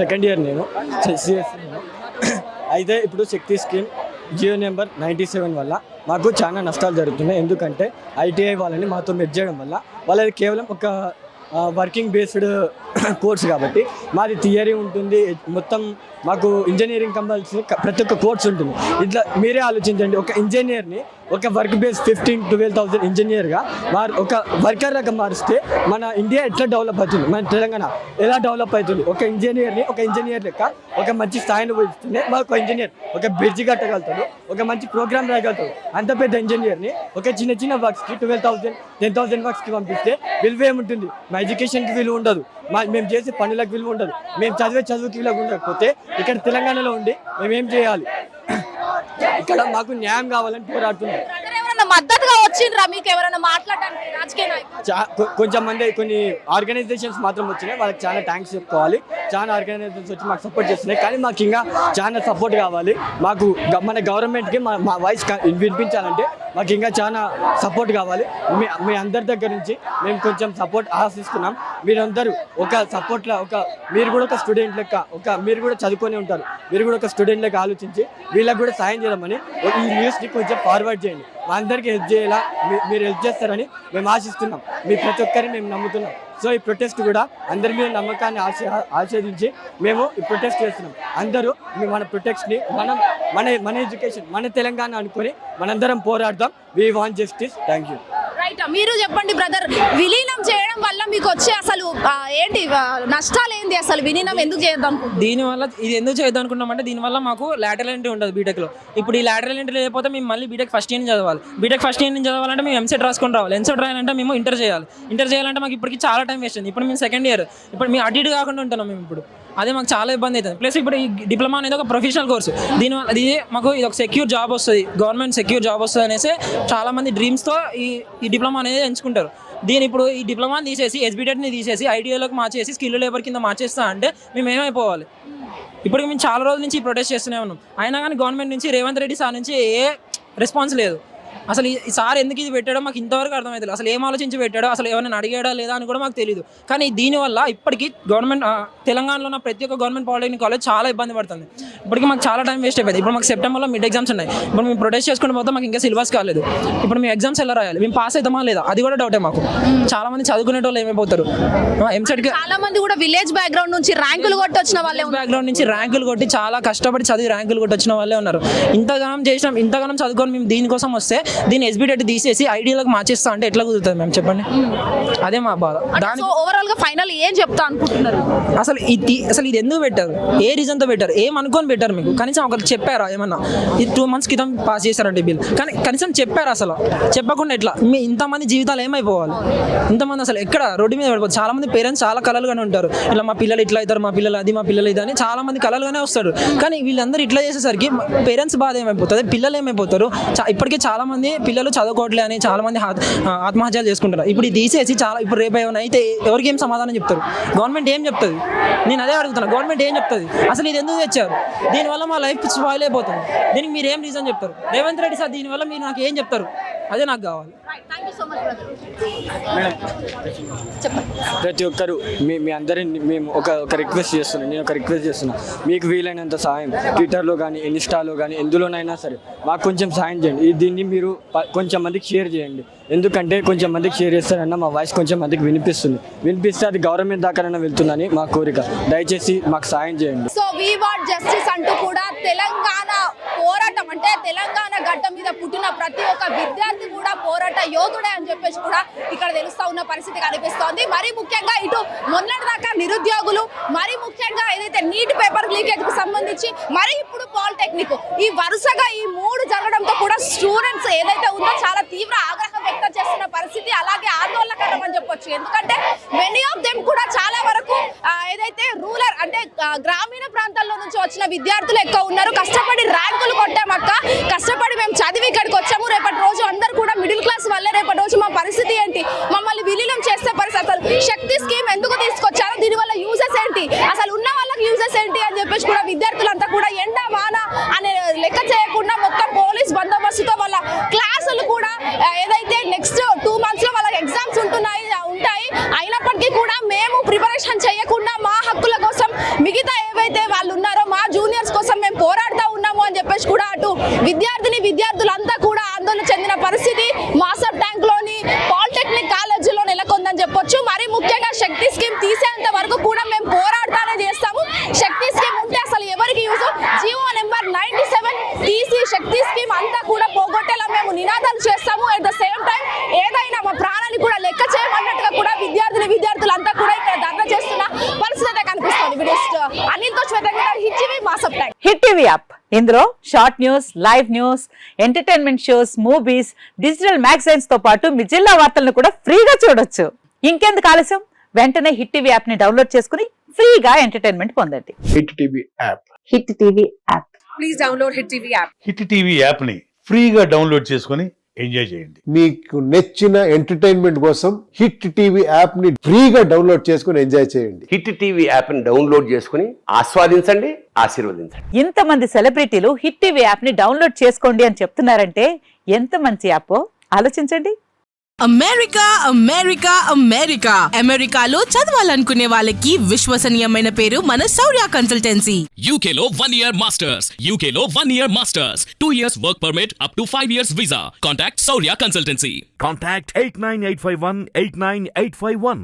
Second year నేను CS. అయితే ఇప్పుడు శక్తి స్కీమ్ జియో నెంబర్ 97 వల్ల మాకు చాలా నష్టాలు జరుగుతున్నాయి. ఎందుకంటే ఐటీఐ వాళ్ళని మాతో మెర్జ్ చేయడం వల్ల వాళ్ళది కేవలం ఒక వర్కింగ్ బేస్డ్ కోర్స్ కాబట్టి మాది థియరీ ఉంటుంది. మొత్తం మాకు ఇంజనీరింగ్ కంపల్సరీ ప్రతి ఒక్క కోర్స్ ఉంటుంది. ఇట్లా మీరే ఆలోచించండి, ఒక ఇంజనీర్ని ఒక వర్క్ బేస్ 15,000-12,000 ఇంజనీర్గా ఒక వర్కర్గా మారిస్తే మన ఇండియా ఎట్లా డెవలప్ అవుతుంది, మన తెలంగాణ ఎలా డెవలప్ అవుతుంది. ఒక ఇంజనీర్ని ఒక ఇంజనీర్ లెక్క ఒక మంచి స్థాయిని పోయిస్తేనే మాకు ఒక ఇంజనీర్ ఒక బ్రిడ్జ్ కట్టగలుగుతాడు, ఒక మంచి ప్రోగ్రామ్ రాయగలుగుతాడు. అంత పెద్ద ఇంజనీర్ని ఒక చిన్న చిన్న వర్క్స్కి 12,000, 10,000 వర్క్స్కి పంపిస్తే విలువ ఏముంటుంది? మా ఎడ్యుకేషన్కి విలువ ఉండదు, మేము చేసే పనులకు విలువ ఉండదు, మేము చదువుకి విలువ ఉండకపోతే ఇక్కడ తెలంగాణలో ఉండి మేమేం చేయాలి? ఇక్కడ మాకు న్యాయం కావాలని పోరాడుతున్నాం. మద్దతుగా వచ్చిండ్రా మీకు ఎవరైనా మాట్లాడడానికి రాజకీయ నాయకులు? కొంచెం మంది కొన్ని ఆర్గనైజేషన్స్ మాత్రం వచ్చినాయి, వాళ్ళకి చాలా థ్యాంక్స్ చెప్పుకోవాలి. చాలా ఆర్గనైజేషన్స్ వచ్చి మాకు సపోర్ట్ చేస్తున్నాయి, కానీ మాకు ఇంకా చాలా సపోర్ట్ కావాలి. మాకు మన గవర్నమెంట్కి మా వాయిస్ వినిపించాలంటే మాకు ఇంకా చాలా సపోర్ట్ కావాలి. మీ అందరి దగ్గర నుంచి మేము కొంచెం సపోర్ట్ ఆశిస్తున్నాం. మీరందరూ ఒక సపోర్ట్లో మీరు కూడా ఒక స్టూడెంట్ లెక్క మీరు కూడా చదువుకొని ఉంటారు, మీరు కూడా ఒక స్టూడెంట్ లెక్క ఆలోచించి వీళ్ళకి కూడా సాయం చేయమని ఈ న్యూస్ని కొంచెం ఫార్వర్డ్ చేయండి. మా అందరికీ హెల్ప్ చేయాలా, మీరు హెల్ప్ చేస్తారని మేము ఆశిస్తున్నాం. మీ ప్రతి ఒక్కరిని మేము నమ్ముతున్నాం. సో ఈ ప్రొటెస్ట్ కూడా అందరి మీద నమ్మకాన్ని ఆస్వాదించి మేము ఈ ప్రొటెస్ట్ చేస్తున్నాం. అందరూ మన ప్రొటెస్ట్ని మన ఎడ్యుకేషన్ మన తెలంగాణ అనుకొని మనందరం పోరాడదాం. We want justice. Thank you. Right, మీరు చెప్పండి బ్రదర్, విలీనం చేయడం వల్ల మీకు వచ్చే అసలు ఏంటి నష్టాలు ఏంటి? అసలు విలీనం ఎందుకు చేద్దాం? దీనివల్ల ఇది ఎందుకు చేద్దాం అనుకున్నామంటే దీనివల్ల మాకు లాటరల్ ఎంట్రీ ఉంటుంది బీటెక్లో. ఇప్పుడు ఈ లాటరల్ ఎంట్రీ లేకపోతే మేము మళ్ళీ బీటెక్ ఫస్ట్ ఇయర్ నుంచి చదవాలి. బీటెక్ ఫస్ట్ ఇయర్ నుంచి చదవాలంటే మేము ఎంసెట్ రాసుకొని రావాలి. ఎంసెట్ రాయాలంటే మేము ఇంటర్ చేయాలంటే మాకు ఇప్పటికి చాలా టైం వేస్ట్ అయింది. ఇప్పుడు మేము సెకండ్ ఇయర్, ఇప్పుడు మేము అటు ఇటు కాకుండా ఉంటున్నాం మేము. ఇప్పుడు అదే మాకు చాలా ఇబ్బంది అవుతుంది. ప్లస్ ఇప్పుడు ఈ డిప్లొమా అనేది ఒక ప్రొఫెషనల్ కోర్సు, దీనివల్ల ఇది మాకు ఇది ఒక సెక్యూర్ జాబ్ వస్తుంది, గవర్నమెంట్ సెక్యూర్ జాబ్ వస్తుంది అనేసి చాలామంది డ్రీమ్స్తో ఈ డిప్లొమా అనేది ఎంచుకుంటారు. ఇప్పుడు ఈ డిప్లొమాని తీసేసి ఎస్బిటెట్ని తీసేసి ఐటీఐలోకి మార్చేసి స్కిల్ లేబర్ కింద మార్చేస్తా అంటే మేము ఏమైపోవాలి? ఇప్పటికి మేము చాలా రోజుల నుంచి ప్రొటెస్ట్ చేస్తూనే ఉన్నాం, అయినా కానీ గవర్నమెంట్ నుంచి రేవంత్ రెడ్డి సార్ నుంచి ఏ రెస్పాన్స్ లేదు. అసలు ఈ సార్ ఎందుకు ఇది పెట్టాడో మాకు ఇంతవరకు అర్థమవుతుంది. అసలు ఏం ఆలోచించి పెట్టాడో, అసలు ఎవరైనా అడిగాడా లేదా అని కూడా మాకు తెలియదు. కానీ దీనివల్ల ఇప్పటికీ గవర్నమెంట్ తెలంగాణలో ఉన్న ప్రతి ఒక్క గవర్నమెంట్ పాలిటెక్నిక్ కాలేజ్ చాలా ఇబ్బంది పడుతుంది. ఇప్పటికీ మాకు చాలా టైం వేస్ట్ అయిపోయింది. ఇప్పుడు మాకు సెప్టెంబర్లో మిడ్ ఎగ్జామ్స్ ఉన్నాయి. ఇప్పుడు మేము ప్రొటెస్ట్ చేసుకుంటూ పోతే మాకు ఇంకా సిలబస్ కాలేదు. ఇప్పుడు మేము ఎగ్జామ్స్ ఎలా రాయాలి? మేము పాస్ అవుతామా లేదా అది కూడా డౌటే మాకు. చాలా మంది చదువుకునే వాళ్ళు ఏమైపోతారు? ఎంసెట్కి చాలా మంది కూడా విలేజ్ బ్యాక్గ్రౌండ్ నుంచి ర్యాంకులు కొట్టి వచ్చిన వాళ్ళే, బ్యాక్గ్రౌండ్ నుంచి ర్యాంకులు కొట్టి చాలా కష్టపడి చదివి ర్యాంకులు కొట్టి వచ్చిన వాళ్ళే ఉన్నారు. ఇంతగానం చదువుకొని మేము దీనికోసం వస్తే దీన్ని ఎస్బిటెట్ తీసేసి ఐడియాలకు మార్చేస్తా అంటే ఎట్లా కుదురుతుంది మేము చెప్పండి? అదే మా బాధ. దాని ఓవరాల్ గా ఫైనల్ ఏం చెప్తా అనుకుంటున్నారు? అసలు ఇది ఎందుకు పెట్టారు? ఏ రీజన్తో పెట్టారు? ఏం అనుకొని పెట్టారు? మీకు కనీసం ఒకరికి చెప్పారా? ఏమన్నా ఇది 2 months క్రితం పాస్ చేశారంటే బిల్, కానీ కనీసం చెప్పారు? అసలు చెప్పకుండా ఎట్లా ఇంతమంది జీవితాలు ఏమైపోవాలి? ఇంతమంది అసలు ఎక్కడ రోడ్డు మీద పడిపోతుంది. చాలా మంది పేరెంట్స్ చాలా కలలుగానే ఉంటారు, ఇలా మా పిల్లలు ఇట్లా అవుతారు, మా పిల్లలు అది, మా పిల్లలు ఇది అని చాలా మంది కలలుగానే వస్తారు. కానీ వీళ్ళందరూ ఇట్లా చేసేసరికి పేరెంట్స్ బాధ ఏమైపోతుంది, పిల్లలు ఏమైపోతారు? ఇప్పటికే చాలా మంది పిల్లలు చదువుకోవట్లే అని చాలా మంది ఆత్మహత్యలు చేసుకుంటారు. ఇప్పుడు ఇది తీసేసి ఇప్పుడు రేపు ఏమైనా అయితే ఎవరికి ఏం సమాధానం చెప్తారు? గవర్నమెంట్ ఏం చెప్తుంది? నేను అదే అడుగుతున్నాను, గవర్నమెంట్ ఏం చెప్తుంది? అసలు ఇది ఎందుకు తెచ్చారు? దీనివల్ల మా లైఫ్ స్పాయిల్ అయిపోతుంది. దీనికి మీరు ఏం రీజన్ చెప్తారు? రేవంత్ రెడ్డి సార్ దీనివల్ల మీరు నాకు ఏం చెప్తారు? అదే నాకు కావాలి. ప్రతి ఒక్కరు మీ అందరిని మేము ఒక రిక్వెస్ట్ చేస్తున్నాను, నేను ఒక రిక్వెస్ట్ చేస్తున్నాను, మీకు వీలైనంత సాయం ట్విట్టర్లో కానీ ఇన్స్టాలో కానీ ఎందులోనైనా సరే మాకు కొంచెం సాయం చేయండి. దీన్ని మీరు కొంచెం మందికి షేర్ చేయండి. ఎందుకంటే కొంచెం మందికి షేర్ చేస్తారన్నా మా వాయిస్ కొంచెం మందికి వినిపిస్తే అది గవర్నమెంట్ దాకానైనా వెళ్తుందని మా కోరిక. దయచేసి మాకు సాయం చేయండి. సో వి వాంట్ జస్టిస్ అంటూ కూడా తెలంగాణ పోరాటం అంటే తెలంగాణ గడ్డ మీద పుట్టిన ప్రతి ఒక్క విద్యార్థి కూడా పోరాట యోధుడే అని చెప్పేసి కూడా ఇక్కడ తెలుస్తా ఉన్న పరిస్థితి కనిపిస్తోంది. మరి ముఖ్యంగా ఇటు మొన్నటిదాకా నిరుద్యోగులు, మరి ముఖ్యంగా ఏదైతే నీట్ పేపర్ లీకేజ్ కు సంబంధించి, మరి ఇప్పుడు పాలిటెక్నిక్, ఈ వరుసగా ఈ 3 జరగడంతో కూడా స్టూడెంట్స్ ఏదైతే ఉందో చాలా తీవ్ర ఆగ్రహం వ్యక్తం చేస్తున్న పరిస్థితి, అలాగే ఆందోళనకరం అని చెప్పొచ్చు. ఎందుకంటే మెనీ ఆఫ్ దెమ్ కూడా చాలా వరకు ఏదైతే రూరల్ అంటే గ్రామీణ ప్రాంతాల్లో నుంచి వచ్చిన విద్యార్థులు ఎక్కువ ఉన్నారు. కష్టపడి ర్యాంకులు కొట్టామక్క, కష్టపడి మేము చదివి ఇక్కడికి వచ్చాము, రేపటి రోజు అందరూ కూడా మిడిల్ క్లాస్ వల్లే రేపటి రోజు మా పరిస్థితి ఏంటి, మమ్మల్ని విలీనం చేస్తే పరిస్థితి, అసలు శక్తి స్కీమ్ ఎందుకు తీసుకొచ్చారో, దీనివల్ల యూజెస్ ఏంటి, అసలు ఉన్న వాళ్ళకి యూజెస్ ఏంటి అని చెప్పేసి కూడా విద్యార్థులంతా కూడా ఎండ వాన అనే లెక్క చేయకుండా మొత్తం పోలీస్ బందోబస్తుతో వాళ్ళ క్లాసులు కూడా ఏదైతే నెక్స్ట్ 2 months లో వాళ్ళకి ఎగ్జామ్స్ ఉంటాయి, అయినప్పటికీ కూడా మేము ప్రిపరేషన్ చేయకుండా మా హక్కుల కోసం మిగతా హిట్ టీవీ యాప్ ఇందులో short news, live news, entertainment shows, movies, digital magazines తో పాటు మీ జిల్లా వార్తలను కూడా ఫ్రీగా చూడొచ్చు. ఇంకెందుకు ఆలస్యం, వెంటనే హిట్ టీవీ యాప్ ని డౌన్లోడ్ చేసుకుని ఫ్రీగా ఎంటర్టైన్మెంట్ పొందండి. Hit TV app. Hit TV app. Please download hit TV app. Hit TV యాప్ని ఫ్రీగా డౌన్లోడ్ చేసుకొని ఎంజాయ్ చేయండి. మీకు నచ్చిన ఎంటర్టైన్మెంట్ కోసం హిట్ టీవీ యాప్ ని ఫ్రీగా డౌన్లోడ్ చేసుకుని ఎంజాయ్ చేయండి. హిట్ టీవీ యాప్ని డౌన్లోడ్ చేసుకుని ఆస్వాదించండి, ఆశీర్వదించండి. ఇంతమంది సెలబ్రిటీలు హిట్ టీవీ యాప్ ని డౌన్లోడ్ చేసుకోండి అని చెప్తున్నారంటే ఎంత మంచి యాప్ ఆలోచించండి. అమెరికా అమెరికా అమెరికా అమెరికాలో చదవాలనుకునే వాళ్ళకి విశ్వసనీయమైన పేరు మన శౌర్య కన్సల్టెన్సీ. UK లో 1 year masters. UK లో 1 year masters. 2 years work permit up to 5 years visa. Contact Saurya Consultancy. Contact 89851 89851.